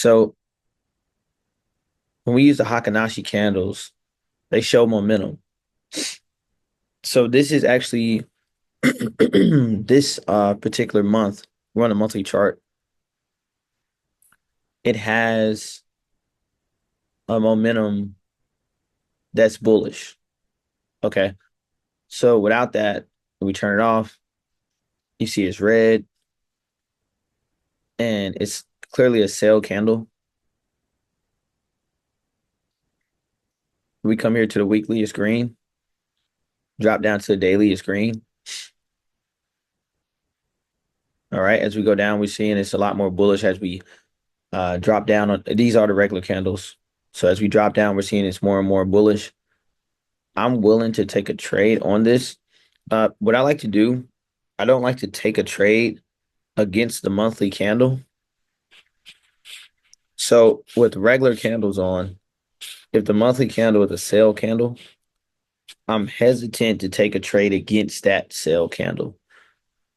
So when we use the Hakanashi candles, they show momentum. So this is actually this particular month, we're on a monthly chart. It has a momentum that's bullish. Okay. So without that, when we turn it off, you see it's red and it's clearly a sell candle. We come here to the weekly, it's green. Drop down to the daily, it's green. All right. As we go down, we're seeing it's a lot more bullish as we drop down on these are the regular candles. So as we drop down, we're seeing it's more and more bullish. I'm willing to take a trade on this. What I like to do, I don't like to take a trade against the monthly candle. So with regular candles on, if the monthly candle is a sell candle, I'm hesitant to take a trade against that sell candle.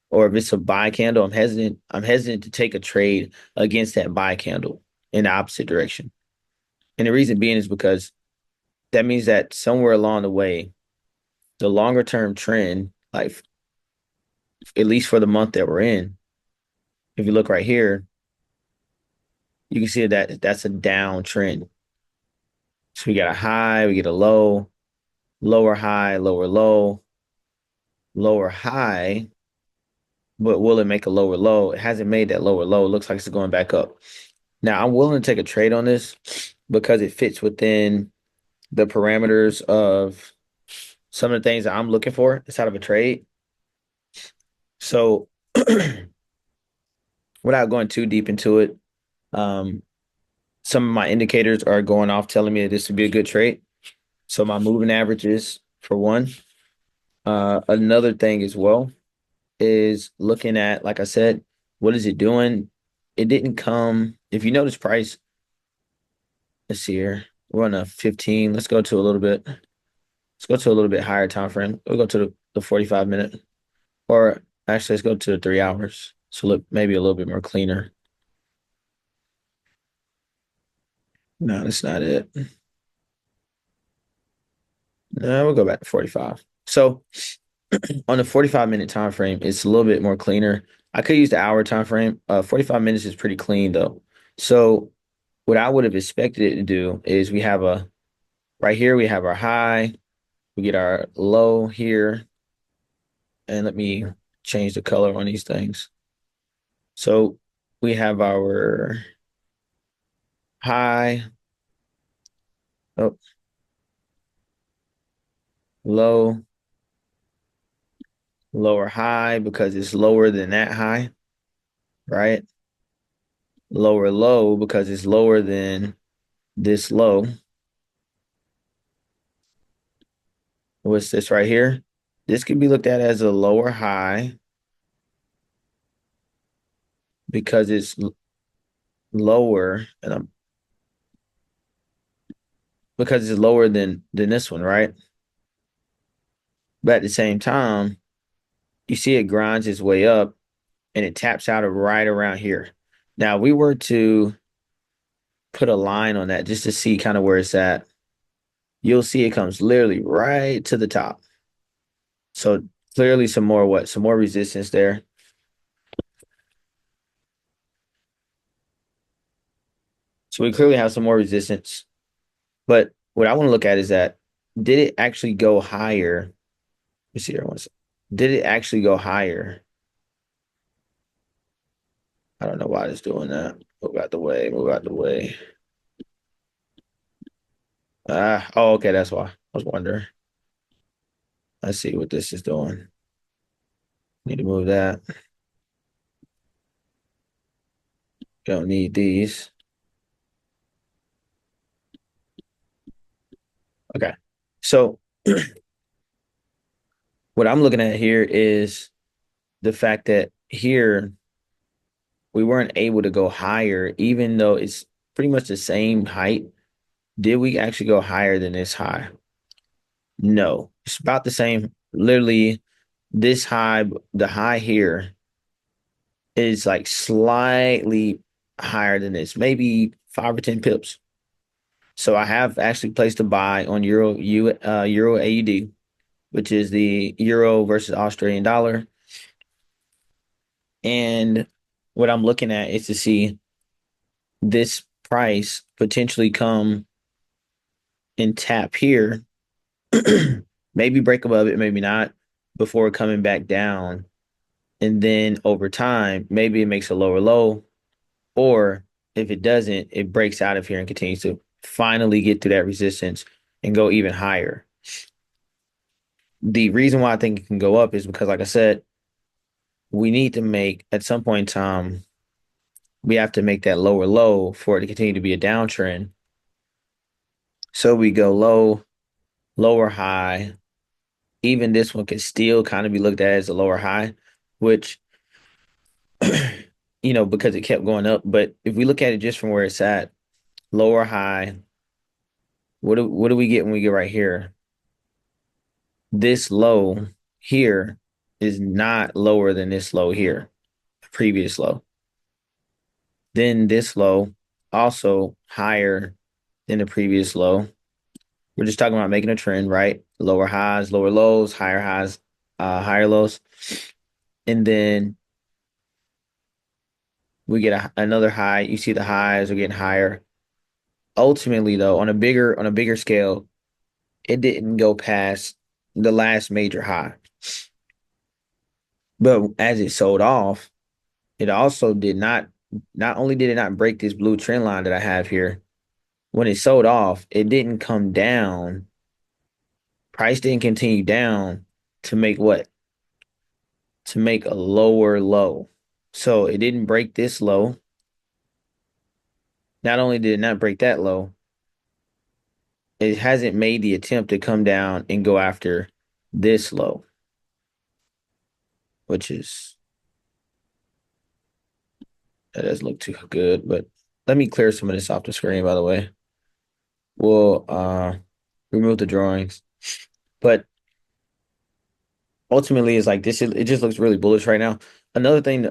Or if it's a buy candle, I'm hesitant to take a trade against that buy candle in the opposite direction. And the reason being is because that means that somewhere along the way, the longer term trend, like at least for the month that we're in, if you look right here, you can see that that's a down trend. So we got a high, we get a low, lower high, lower low, lower high, but will it make a lower low? It hasn't made that lower low. It looks like it's going back up. Now I'm willing to take a trade on this because it fits within the parameters of some of the things that I'm looking for inside of a trade. So without going too deep into it, um, some of my indicators are going off telling me that this would be a good trade. So my moving averages for one. Another thing as well is looking at, like I said, what is it doing? It didn't come. If you notice price, let's see here. We're on a 15. Let's go to a little bit. Let's go to a little bit higher time frame. We'll go to the 45 minute. Or actually let's go to the 3 hours. So look maybe a little bit more cleaner. No, that's not it. No, we'll go back to 45. So on the 45-minute time frame, it's a little bit more cleaner. I could use the hour time frame. 45 minutes is pretty clean though. So what I would have expected it to do is we have a right here, we have our high, we get our low here, and let me change the color on these things. So we have our high, oh, low, lower high because it's lower than that high, right? Lower low because it's lower than this low. What's this right here? This could be looked at as a lower high because it's lower and I'm because it's lower than this one, right? But at the same time, you see it grinds its way up and it taps out of right around here. Now, we were to put a line on that just to see kind of where it's at. You'll see it comes literally right to the top. So clearly some more resistance there. So we clearly have some more resistance. But what I want to look at is that did it actually go higher? Let me see here once. Did it actually go higher? I don't know why it's doing that. Move out the way, move out the way. Oh, okay, that's why. I was wondering. Let's see what this is doing. Need to move that. Don't need these. Okay. So what I'm looking at here is the fact that here we weren't able to go higher, even though it's pretty much the same height. Did we actually go higher than this high? No, it's about the same. Literally, the high here is like slightly. higher than this, maybe 5 or 10 pips. So I have actually placed a buy on Euro AUD, which is the euro versus Australian dollar. And what I'm looking at is to see this price potentially come and tap here, maybe break above it, maybe not, before coming back down. And then over time, maybe it makes a lower low, or if it doesn't, it breaks out of here and continues to finally get through that resistance and go even higher. The reason why I think it can go up is because, like I said, we need to make at some point in time, we have to make that lower low for it to continue to be a downtrend. So we go low, lower high. Even this one can still kind of be looked at as a lower high, which, because it kept going up. But if we look at it just from where it's at, lower high, what do we get when we get right here? This low here is not lower than this low here, the previous low. Then this low also higher than the previous low. We're just talking about making a trend, right? Lower highs, lower lows, higher highs, higher lows. And then we get another high. You see the highs are getting higher. Ultimately, though, on a bigger scale, it didn't go past the last major high. But as it sold off, it also not only did it not break this blue trend line that I have here, when it sold off, it didn't come down. Price didn't continue down to make what? To make a lower low. So it didn't break this low. Not only did it not break that low, it hasn't made the attempt to come down and go after this low, which is that doesn't look too good. But let me clear some of this off the screen, by the way. We'll remove the drawings. But ultimately it's like this, it just looks really bullish right now. Another thing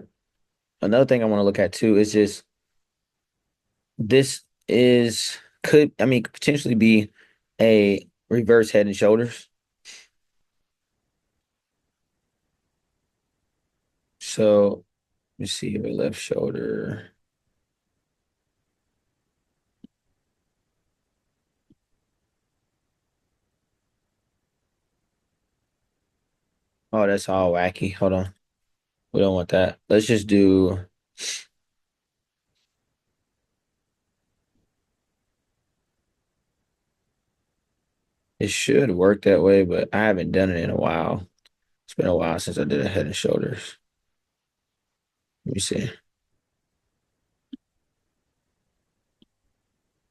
another thing I want to look at too is just this is could I mean could potentially be a reverse head and shoulders. So let me see your left shoulder. Oh, that's all wacky. Hold on. We don't want that. Let's just do it should work that way, but I haven't done it in a while. It's been a while since I did a head and shoulders. Let me see.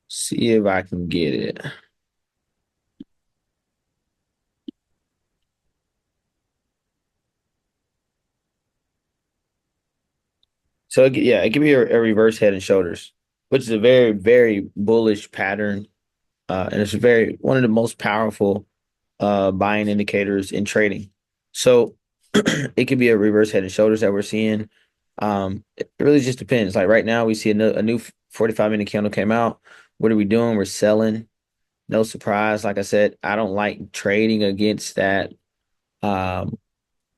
See if I can get it. So yeah, it could be a reverse head and shoulders, which is a very, very bullish pattern. And it's very one of the most powerful buying indicators in trading. So it could be a reverse head and shoulders that we're seeing. It really just depends. Like right now, we see a new 45-minute candle came out. What are we doing? We're selling. No surprise. Like I said, I don't like trading against um,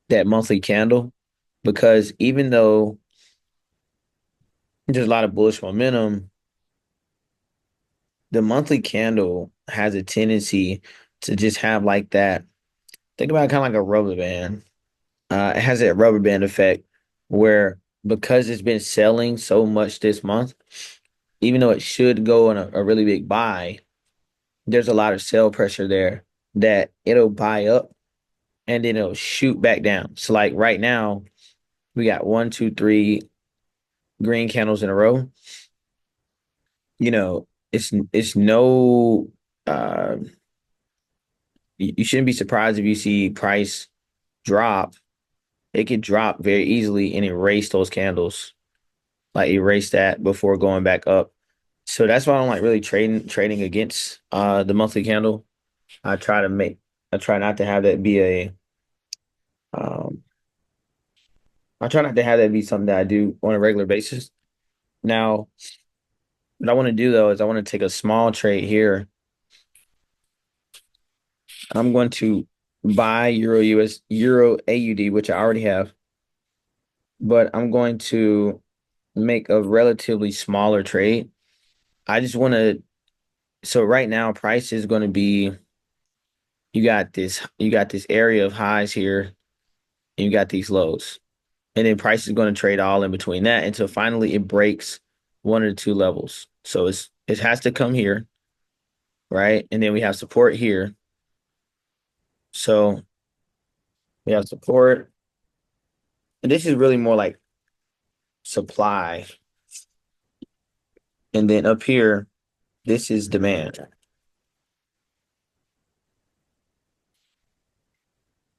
that monthly candle because even though there's a lot of bullish momentum, the monthly candle has a tendency to just have like that. Think about it kind of like a rubber band. It has that rubber band effect where because it's been selling so much this month, even though it should go on a really big buy, there's a lot of sell pressure there that it'll buy up and then it'll shoot back down. So like right now, we got one, two, three green candles in a row. It's no you shouldn't be surprised if you see price drop. It could drop very easily and erase those candles, like erase that before going back up. So that's why I don't like really trading against the monthly candle. I try to make I try not to have that be a um I try not to have that be something that I do on a regular basis. Now, what I want to do though is I want to take a small trade here. I'm going to buy Euro AUD, which I already have, but I'm going to make a relatively smaller trade. I just want to, so right now price is going to be, you got this area of highs here, and you got these lows. And then price is going to trade all in between that until finally it breaks one of the two levels. So it has to come here, right? And then we have support here. So we have support. And this is really more like supply. And then up here, this is demand,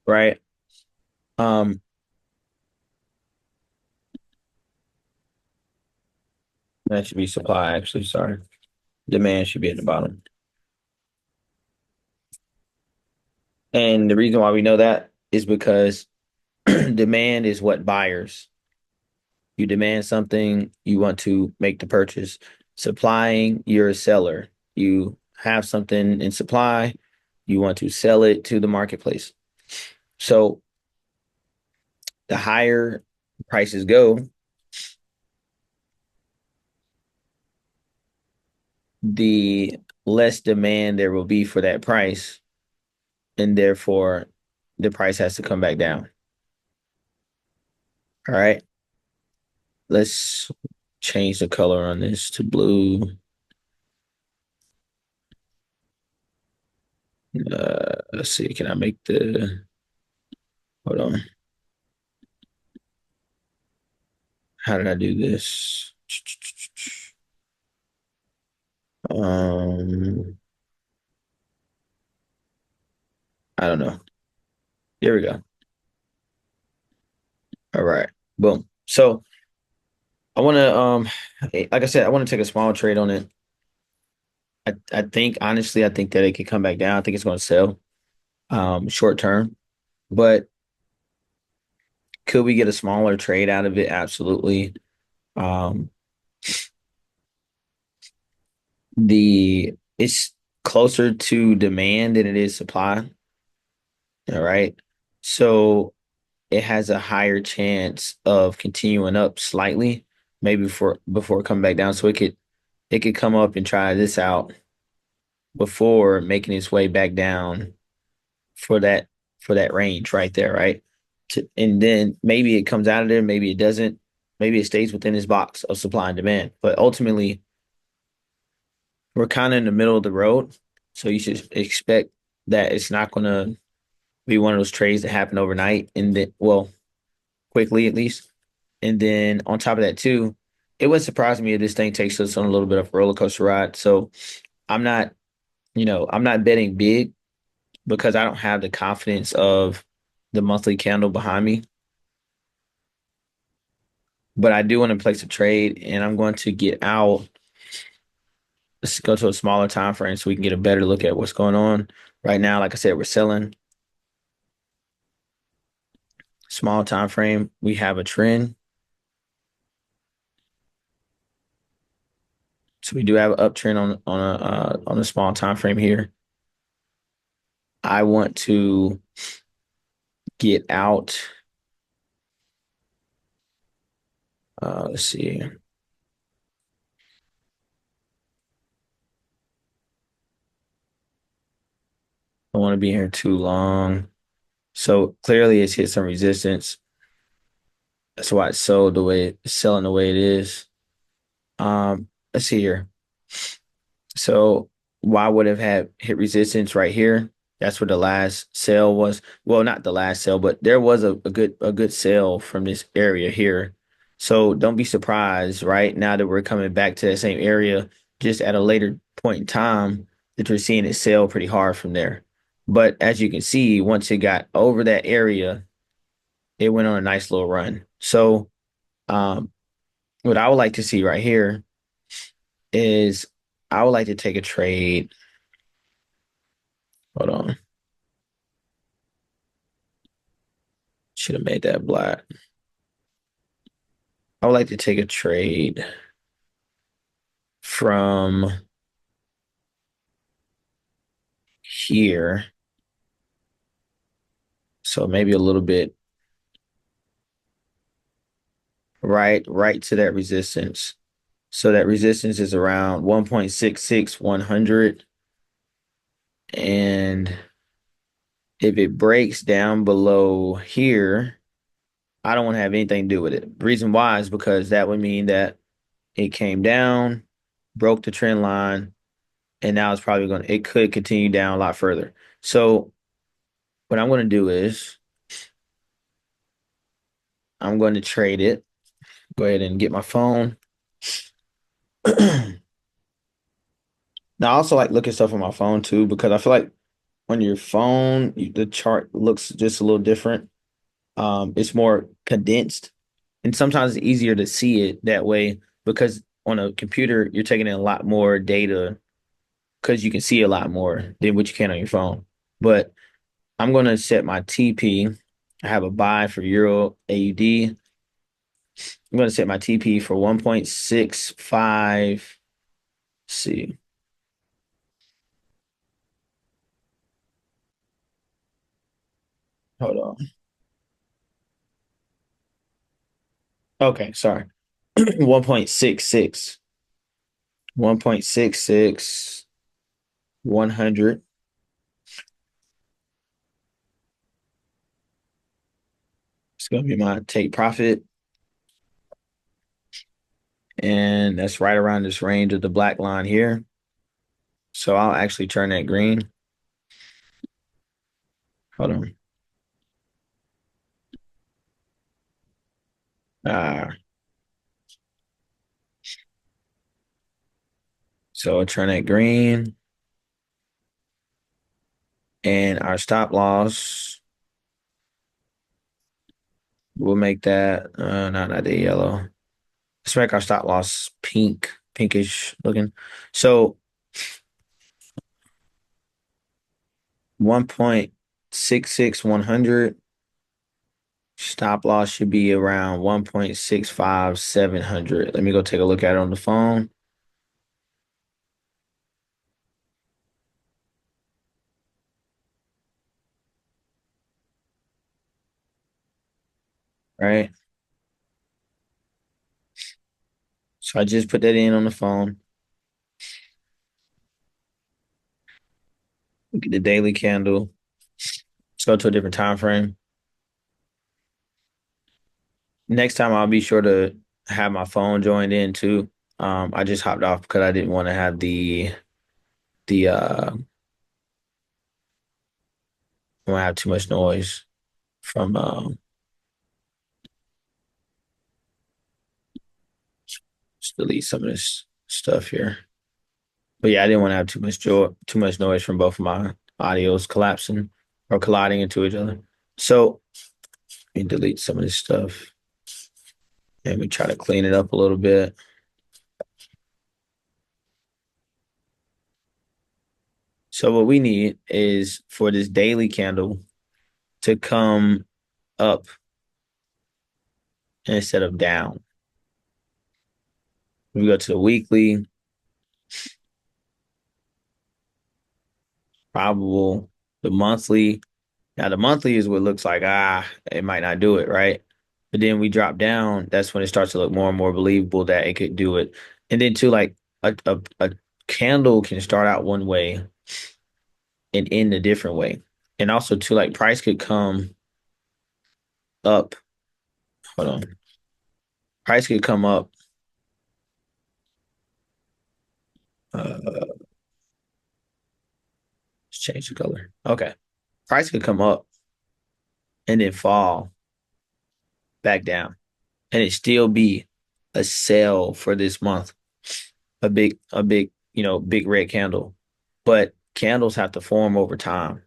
right? Um, that should be supply, actually. Sorry. Demand should be at the bottom. And the reason why we know that is because demand is what buyers. You demand something, you want to make the purchase. Supplying, you're a seller. You have something in supply, you want to sell it to the marketplace. So the higher prices go, the less demand there will be for that price, and therefore the price has to come back down. All right. Let's change the color on this to blue. Let's see. Can I make the? Hold on. How did I do this? Um, I don't know. Here we go. All right. Boom. So I want to, like I said, I want to take a small trade on it. I think honestly, I think that it could come back down. I think it's going to sell, short term. But could we get a smaller trade out of it? Absolutely. Um, it's closer to demand than it is supply. All right. So it has a higher chance of continuing up slightly, maybe before coming back down. So it could come up and try this out before making its way back down for that range right there, right? And then maybe it comes out of there, maybe it doesn't, maybe it stays within this box of supply and demand. But ultimately, we're kind of in the middle of the road, so you should expect that it's not going to be one of those trades that happen overnight, and then, well, quickly at least. And then on top of that too, it would surprise me if this thing takes us on a little bit of a roller coaster ride. So I'm not, I'm not betting big because I don't have the confidence of the monthly candle behind me. But I do want to place a trade, and I'm going to get out. Let's go to a smaller time frame so we can get a better look at what's going on. Right now, like I said, we're selling. Small time frame, we have a trend. So we do have an uptrend on a small time frame here. I want to get out. Let's see. I don't want to be here too long. So clearly it's hit some resistance. That's why it's sold the way it's selling the way it is. Let's see here. So why would have had hit resistance right here? That's where the last sale was. Well, not the last sale, but there was a good sale from this area here. So don't be surprised, right? Now that we're coming back to that same area, just at a later point in time, that you're seeing it sell pretty hard from there. But as you can see, once it got over that area, it went on a nice little run. So um, what I would like to see right here is I would like to take a trade. Hold on. Should have made that black. I would like to take a trade. from here. So maybe a little bit right to that resistance. So that resistance is around 1.66100. And if it breaks down below here, I don't want to have anything to do with it. The reason why is because that would mean that it came down, broke the trend line, and now it's probably it could continue down a lot further. So what I'm going to do is I'm going to trade it. Go ahead and get my phone. Now, I also like looking stuff on my phone too, because I feel like on your phone, the chart looks just a little different. It's more condensed, and sometimes it's easier to see it that way because on a computer, you're taking in a lot more data because you can see a lot more than what you can on your phone. But I'm going to set my TP. I have a buy for Euro AUD. I'm going to set my TP for 1.65. See, hold on. Okay, sorry. 1.66. 1.66, 100. It's going to be my take profit. And that's right around this range of the black line here. So I'll actually turn that green. Hold on. Uh, so I'll turn that green. And our stop loss, we'll make that, not the yellow. Let's make our stop loss pink, pinkish looking. So 1.66100. Stop loss should be around 1.65700. Let me go take a look at it on the phone. Right. So I just put that in on the phone. Look at the daily candle. Let's go to a different time frame. Next time I'll be sure to have my phone joined in too. I just hopped off because I didn't want to have the I don't have too much noise from just delete some of this stuff here. But yeah, I didn't want to have too much noise from both of my audios collapsing or colliding into each other. So let me delete some of this stuff and we try to clean it up a little bit. So what we need is for this daily candle to come up instead of down. We go to the weekly, probable, the monthly. Now the monthly is what looks like it might not do it, right? But then we drop down, that's when it starts to look more and more believable that it could do it. And then too, like a candle can start out one way and end a different way. And also too, like price could come up. Hold on. Price could come up. Let's change the color. Okay. Price could come up and then fall back down. And it still be a sell for this month. A big, big red candle. But candles have to form over time.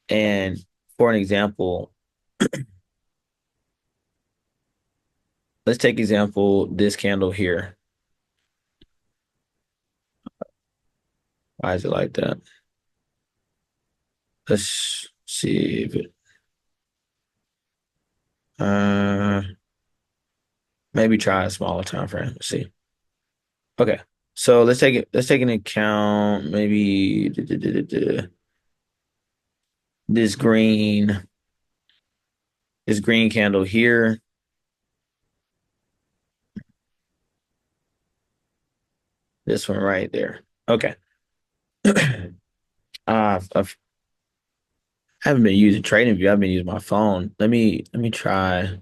And for an example, let's take example this candle here. Why is it like that? Let's see if it uh maybe try a smaller time frame. Let's see. Okay. So let's take into account maybe this green this green candle here, this one right there. Okay. I've haven't been using Trading View. I've been using my phone. Let me try. Let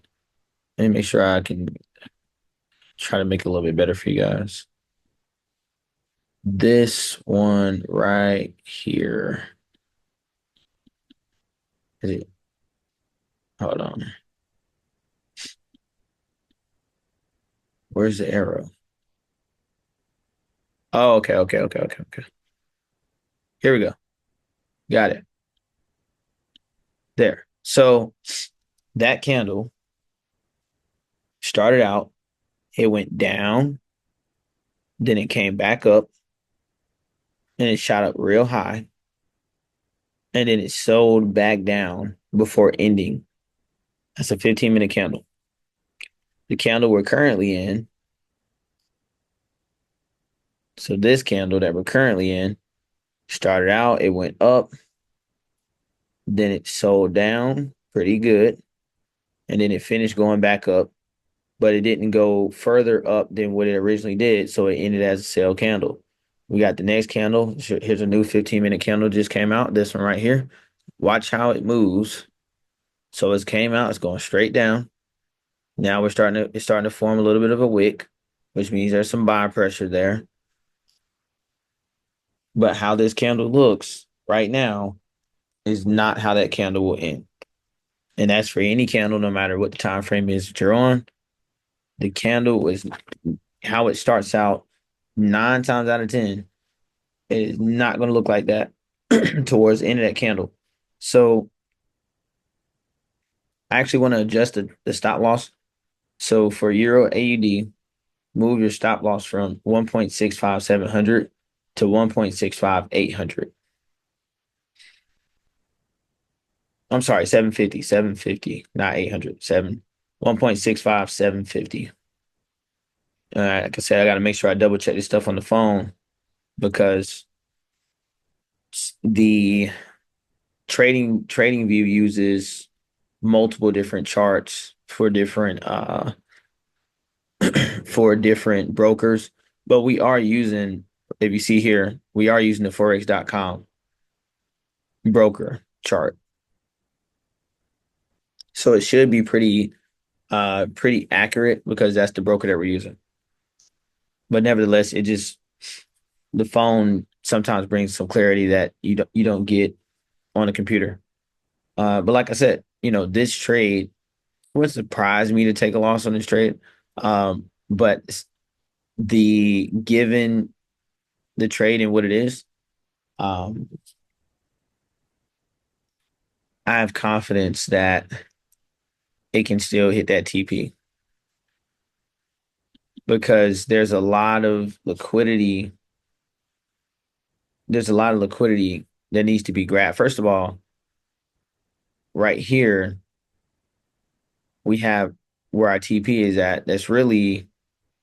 me make sure I can try to make it a little bit better for you guys. This one right here. Is it? Hold on. Where's the arrow? Oh, okay. Here we go. Got it. There. So that candle started out, it went down, then it came back up, and it shot up real high, and then it sold back down before ending. That's a 15-minute candle. The candle we're currently in, so this candle that we're currently in, started out, it went up, then it sold down pretty good, and then it finished going back up, but it didn't go further up than what it originally did, so it ended as a sell candle. We got the next candle. Here's a new 15-minute candle just came out. This one right here. Watch how it moves. So it came out, it's going straight down. Now it's starting to form a little bit of a wick, which means there's some buy pressure there. But how this candle looks right now is not how that candle will end. And that's for any candle, no matter what the time frame is that you're on. The candle is how it starts out 9 times out of 10. It is not going to look like that towards the end of that candle. So I actually want to adjust the stop loss. So for Euro AUD, move your stop loss from 1.65700 to 1.65800. I'm sorry, 750, not 800, 1.65750. Like I said, I got to make sure I double check this stuff on the phone because the trading view uses multiple different charts for different for different brokers, but we are using, if you see here, we are using the forex.com broker chart. So it should be pretty accurate because that's the broker that we're using. But nevertheless, it just the phone sometimes brings some clarity that you don't get on a computer. But like I said, this trade would surprise me to take a loss on this trade. But the given the trade and what it is, um, I have confidence that it can still hit that TP because there's a lot of liquidity. There's a lot of liquidity that needs to be grabbed. First of all, right here, we have where our TP is at. That's really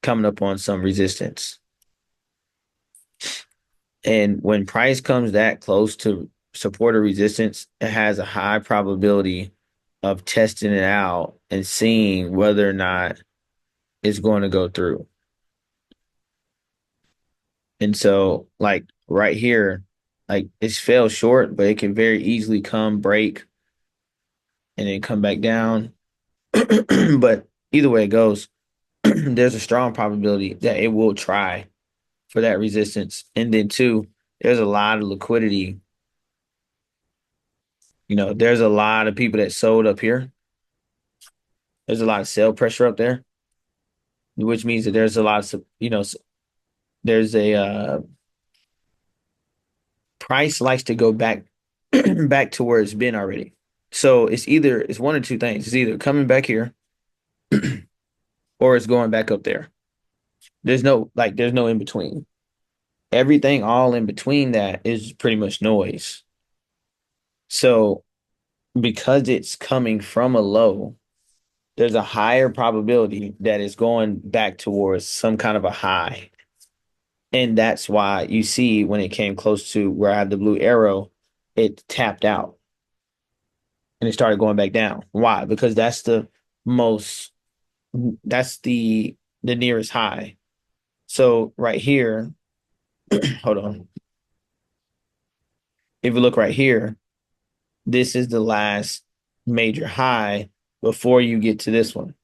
coming up on some resistance. And when price comes that close to support or resistance, it has a high probability of testing it out and seeing whether or not it's going to go through. And so, like right here, like it's fell short, but it can very easily come break and then come back down. But either way it goes, there's a strong probability that it will try for that resistance. And then two, there's a lot of liquidity. There's a lot of people that sold up here. There's a lot of sell pressure up there, which means that there's a lot of, there's a price likes to go back back to where it's been already. So it's one of two things. It's either coming back here or it's going back up there. There's no in between. Everything all in between that is pretty much noise. So because it's coming from a low, there's a higher probability that it's going back towards some kind of a high. And that's why you see when it came close to where I have the blue arrow, it tapped out and it started going back down. Why? Because most that's the nearest high. So right here, hold on. If you look right here, this is the last major high before you get to this one.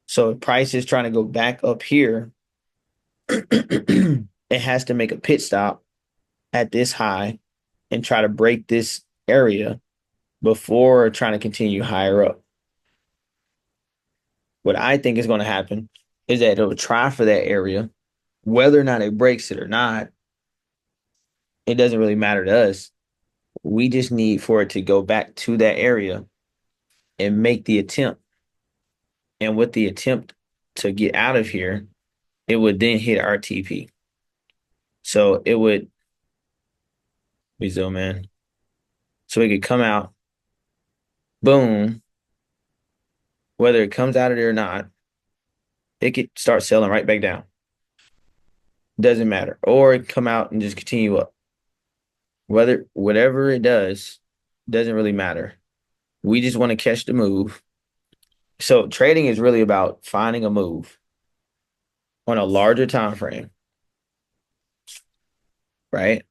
So if price is trying to go back up here, it has to make a pit stop at this high and try to break this area before trying to continue higher up. What I think is going to happen is that it'll try for that area, whether or not it breaks it or not. It doesn't really matter to us. We just need for it to go back to that area and make the attempt. And with the attempt to get out of here, it would then hit RTP. So it would be zoom in. So it could come out, boom. Whether it comes out of there or not, it could start selling right back down. Doesn't matter. Or it come out and just continue up. Whatever it does, doesn't really matter. We just want to catch the move. So trading is really about finding a move on a larger time frame, right?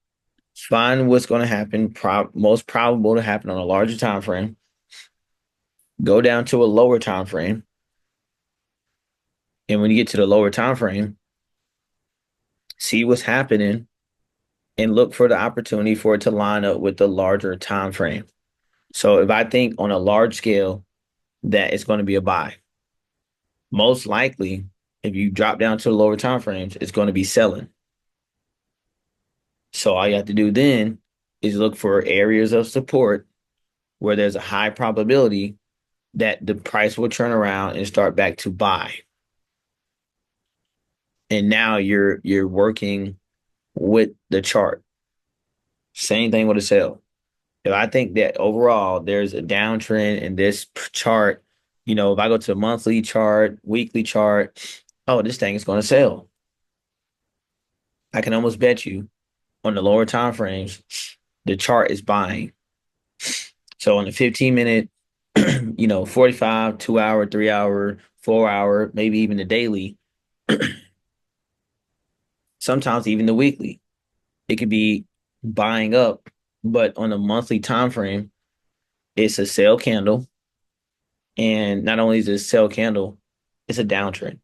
Find what's going to happen, most probable to happen on a larger time frame. Go down to a lower time frame, and when you get to the lower time frame, see what's happening and look for the opportunity for it to line up with the larger time frame. So if I think on a large scale that it's going to be a buy, most likely if you drop down to the lower time frames, it's going to be selling. So all you have to do then is look for areas of support where there's a high probability that the price will turn around and start back to buy. And now you're working with the chart. Same thing with a sell. If I think that overall there's a downtrend in this chart, if I go to a monthly chart, weekly chart, oh, this thing is going to sell. I can almost bet you on the lower time frames, the chart is buying. So on the 15-minute, 45, 2 hour, 3 hour, 4 hour, maybe even the daily, sometimes even the weekly, it could be buying up, but on a monthly time frame, it's a sell candle. And not only is it a sell candle, it's a downtrend.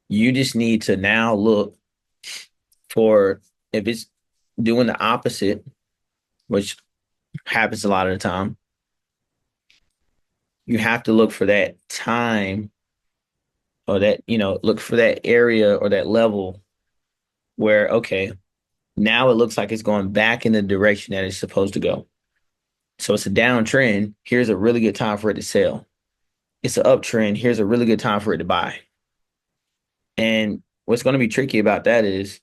You just need to now look for if it's doing the opposite, which happens a lot of the time. You have to look for that time or that, look for that area or that level where, okay, now it looks like it's going back in the direction that it's supposed to go. So it's a downtrend. Here's a really good time for it to sell. It's an uptrend. Here's a really good time for it to buy. And what's going to be tricky about that is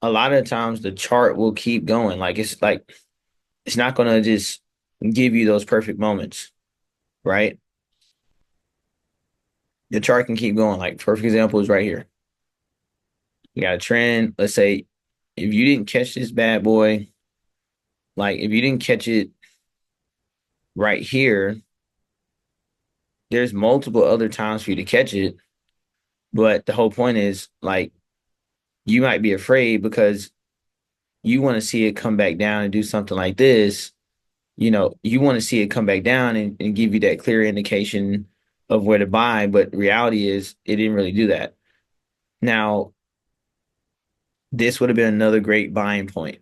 a lot of the times the chart will keep going. Like it's not going to just give you those perfect moments, right? The chart can keep going. Like perfect example is right here. You got a trend. Let's say if you didn't catch this bad boy, like if you didn't catch it right here, there's multiple other times for you to catch it. But the whole point is like you might be afraid because you want to see it come back down and do something like this. You want to see it come back down and give you that clear indication of where to buy. But reality is it didn't really do that. Now, this would have been another great buying point,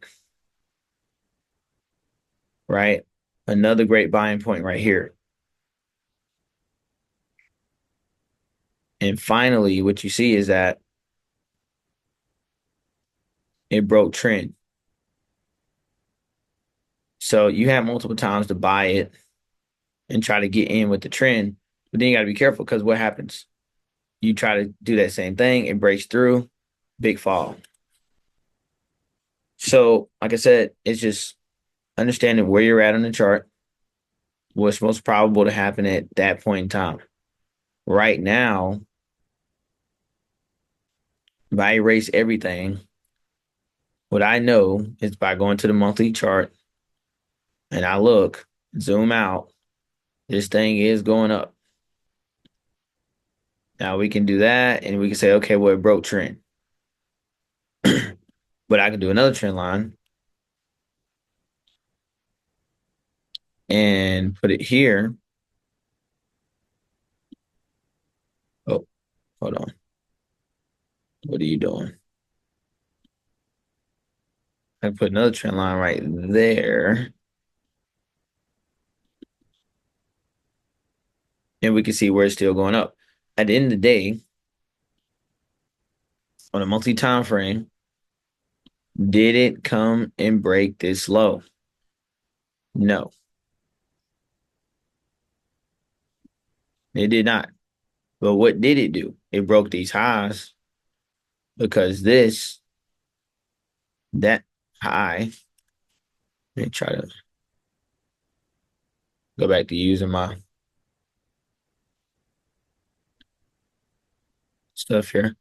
right? Another great buying point right here. And finally, what you see is that it broke trend. So you have multiple times to buy it and try to get in with the trend. But then you got to be careful because what happens? You try to do that same thing, it breaks through, big fall. So, like I said, it's just understanding where you're at on the chart, what's most probable to happen at that point in time. Right now, if I erase everything, what I know is by going to the monthly chart and I look, zoom out, this thing is going up. Now we can do that and we can say, okay, well, it broke trend. But I can do another trend line and put it here. Oh, hold on. What are you doing? I can put another trend line right there. And we can see where it's still going up. At the end of the day, on a monthly time frame, did it come and break this low? No, it did not. But what did it do? It broke these highs because that high, let me try to go back to using my stuff here.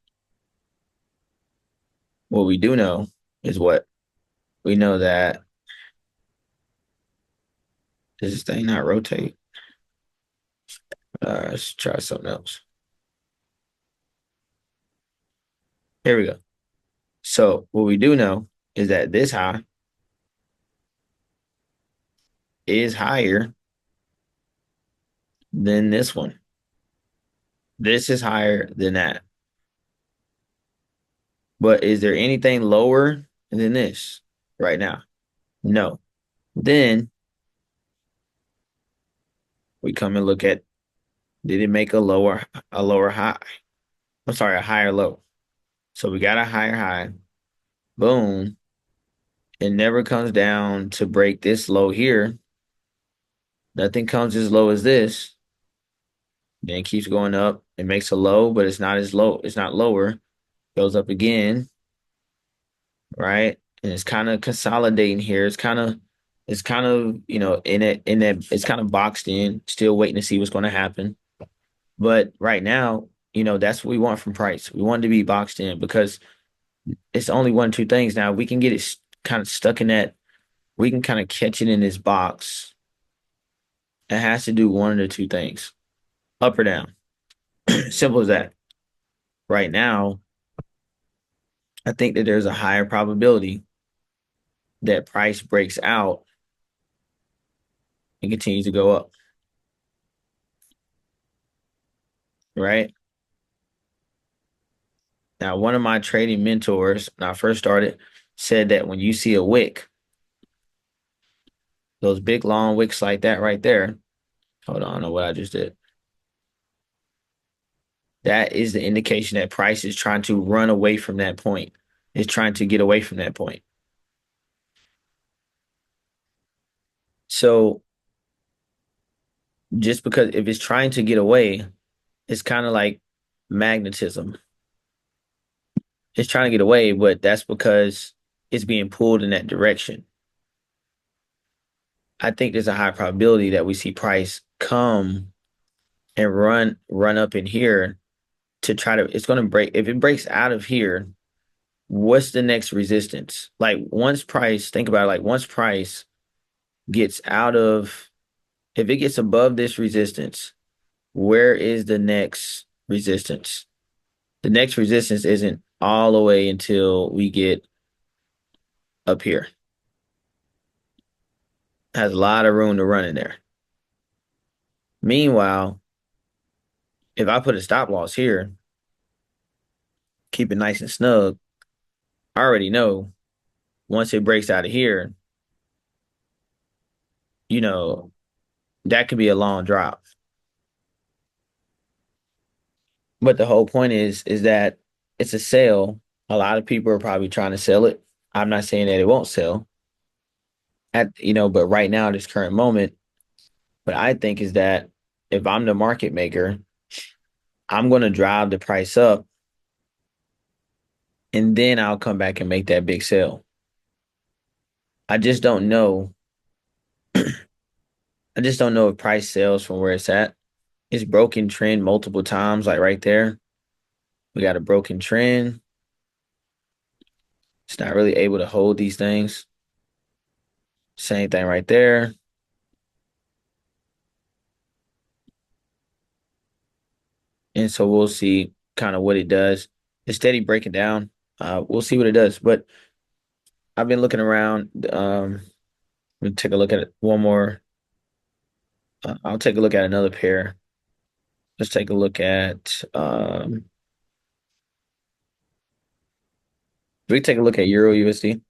What we do know is what? We know that does this thing not rotate? Let's try something else. Here we go. So what we do know is that this high is higher than this one. This is higher than that. But is there anything lower than this right now? No. Then we come and look at, did it make a lower high? I'm sorry, a higher low. So we got a higher high. Boom. It never comes down to break this low here. Nothing comes as low as this. Then it keeps going up. It makes a low, but it's not as low. It's not lower. Goes up again, right? And it's kind of consolidating here. It's kind of, in that it's kind of boxed in, still waiting to see what's going to happen. But right now, that's what we want from price. We want it to be boxed in because it's only one, two things. Now we can get it kind of stuck in that. We can kind of catch it in this box. It has to do one of the two things, up or down. Simple as that. Right now, I think that there's a higher probability that price breaks out and continues to go up, right? Now, one of my trading mentors, when I first started, said that when you see a wick, those big long wicks like that right there, hold on, I don't know what I just did. That is the indication that price is trying to run away from that point. It's trying to get away from that point. So just because if it's trying to get away, it's kind of like magnetism. It's trying to get away, but that's because it's being pulled in that direction. I think there's a high probability that we see price come and run up in here to try to it's going to break. If it breaks out of here, what's the next resistance? Like once price, think about it, like once price gets out of, if it gets above this resistance, where is the next resistance? The next resistance isn't all the way until we get up here. Has a lot of room to run in there. Meanwhile, if I put a stop loss here, keep it nice and snug, I already know once it breaks out of here, you know, that could be a long drop. But the whole point is that it's a sale. A lot of people are probably trying to sell it. I'm not saying that it won't sell but right now, this current moment, what I think is that if I'm the market maker, I'm going to drive the price up and then I'll come back and make that big sale. I just don't know. I just don't know if price sells from where it's at. It's broken trend multiple times, like right there. We got a broken trend. It's not really able to hold these things. Same thing right there. And so we'll see kind of what it does. It's steady breaking down. We'll see what it does. But I've been looking around. Let me take a look at it one more. I'll take a look at another pair. Let's take a look at we can take a look at Euro USD.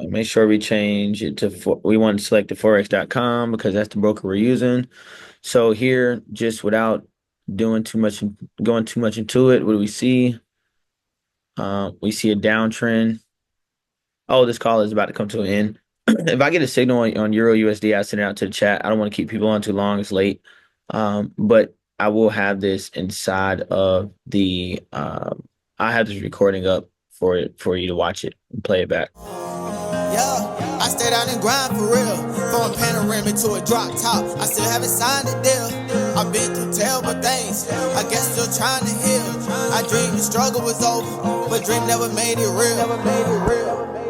Make sure we change it to we want to select the forex.com because that's the broker we're using. So here, just without doing too much, going too much into it, what do we see? We see a downtrend. Oh, this call is about to come to an end. If I get a signal on Euro USD, I send it out to the chat. I don't want to keep people on too long. It's late. But I will have this inside of the I have this recording up for you to watch it and play it back. Yeah, I stay down and grind for real. From a panoramic to a drop top, I still haven't signed a deal. I've been through terrible things, I guess still trying to heal. I dreamed the struggle was over, but dream never made it real.